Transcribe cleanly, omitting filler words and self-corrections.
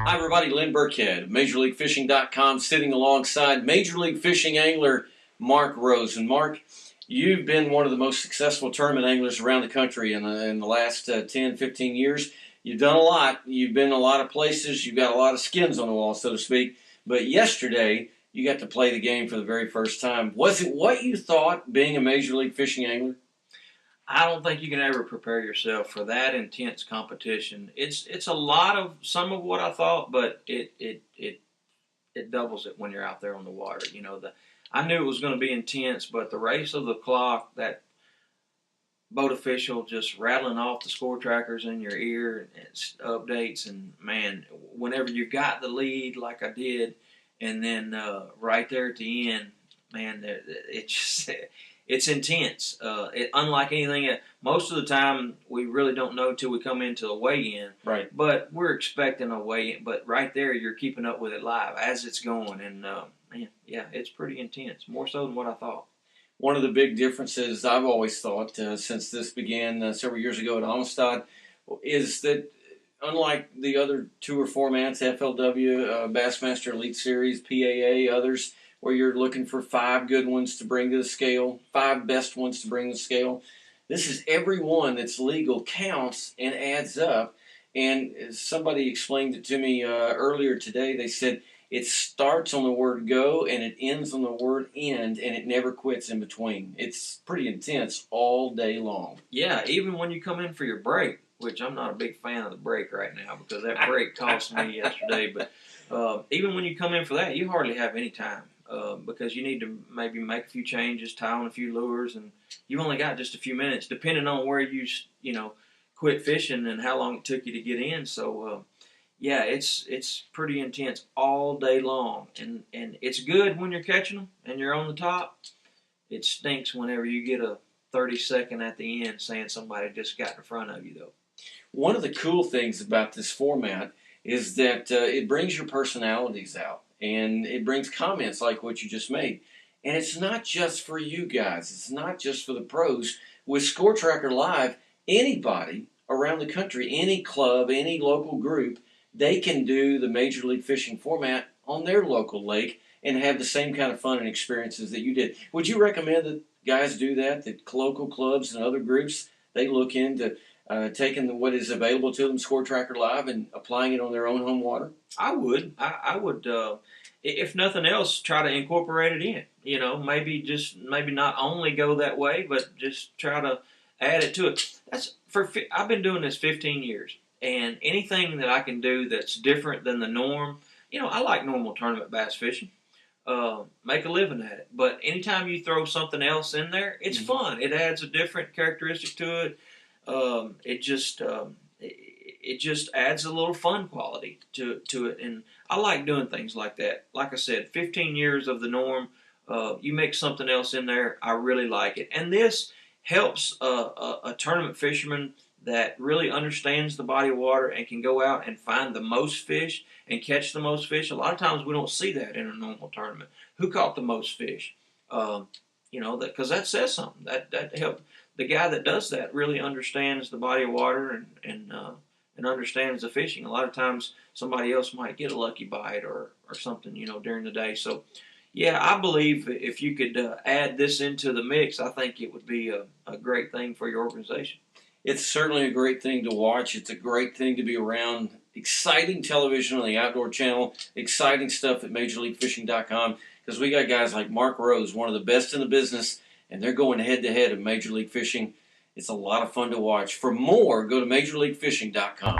Hi everybody, Lynn Burkhead of MajorLeagueFishing.com, sitting alongside Major League Fishing angler Mark Rose. And Mark, you've been one of the most successful tournament anglers around the country in the last 10, 15 years. You've done a lot. You've been a lot of places. You've got a lot of skins on the wall, so to speak. But yesterday, you got to play the game for the very first time. Was it what you thought being a Major League Fishing angler? I don't think you can ever prepare yourself for that intense competition. It's a lot of some of what I thought, but it doubles it when you're out there on the water. You know, I knew it was going to be intense, but the race of the clock, that boat official just rattling off the score trackers in your ear and updates, and man, whenever you got the lead like I did, and then right there at the end, man, it just it's intense. Unlike anything, most of the time we really don't know till we come into a weigh-in. Right. But we're expecting a weigh-in. But right there, you're keeping up with it live as it's going, and man, yeah, it's pretty intense. More so than what I thought. One of the big differences I've always thought since this began several years ago at Amistad is that unlike the other tour formats, FLW, Bassmaster Elite Series, PAA, others, where you're looking for 5 good ones to bring to the scale, 5 best ones to bring to the scale. This is every one that's legal counts and adds up. And somebody explained it to me earlier today. They said it starts on the word go and it ends on the word end, and it never quits in between. It's pretty intense all day long. Yeah, even when you come in for your break, which I'm not a big fan of the break right now because that break cost me yesterday. But even when you come in for that, you hardly have any time. Because you need to maybe make a few changes, tie on a few lures, and you've only got just a few minutes, depending on where you quit fishing and how long it took you to get in. So, yeah, it's pretty intense all day long, and it's good when you're catching them and you're on the top. It stinks whenever you get a 30-second at the end saying somebody just got in front of you, though. One of the cool things about this format is that it brings your personalities out. And it brings comments like what you just made. And it's not just for you guys. It's not just for the pros. With Score Tracker Live, anybody around the country, any club, any local group, they can do the Major League Fishing format on their local lake and have the same kind of fun and experiences that you did. Would you recommend that guys do that local clubs and other groups, they look into taking what is available to them, Score Tracker Live, and applying it on their own home water? I would. I would, if nothing else, try to incorporate it in. You know, maybe not only go that way, but just try to add it to it. I've been doing this 15 years, and anything that I can do that's different than the norm. You know, I like normal tournament bass fishing. Make a living at it. But anytime you throw something else in there, it's fun. It adds a different characteristic to it. It just adds a little fun quality to it, and I like doing things like that. Like I said, 15 years of the norm. You mix something else in there, I really like it, and this helps a tournament fisherman that really understands the body of water and can go out and find the most fish and catch the most fish. A lot of times we don't see that in a normal tournament. Who caught the most fish? Because that says something. That helps. The guy that does that really understands the body of water and understands the fishing. A lot of times somebody else might get a lucky bite or something, during the day. So, yeah, I believe if you could add this into the mix, I think it would be a great thing for your organization. It's certainly a great thing to watch. It's a great thing to be around. Exciting television on the Outdoor Channel. Exciting stuff at MajorLeagueFishing.com, because we got guys like Mark Rose, one of the best in the business, and they're going head-to-head at Major League Fishing. It's a lot of fun to watch. For more, go to MajorLeagueFishing.com.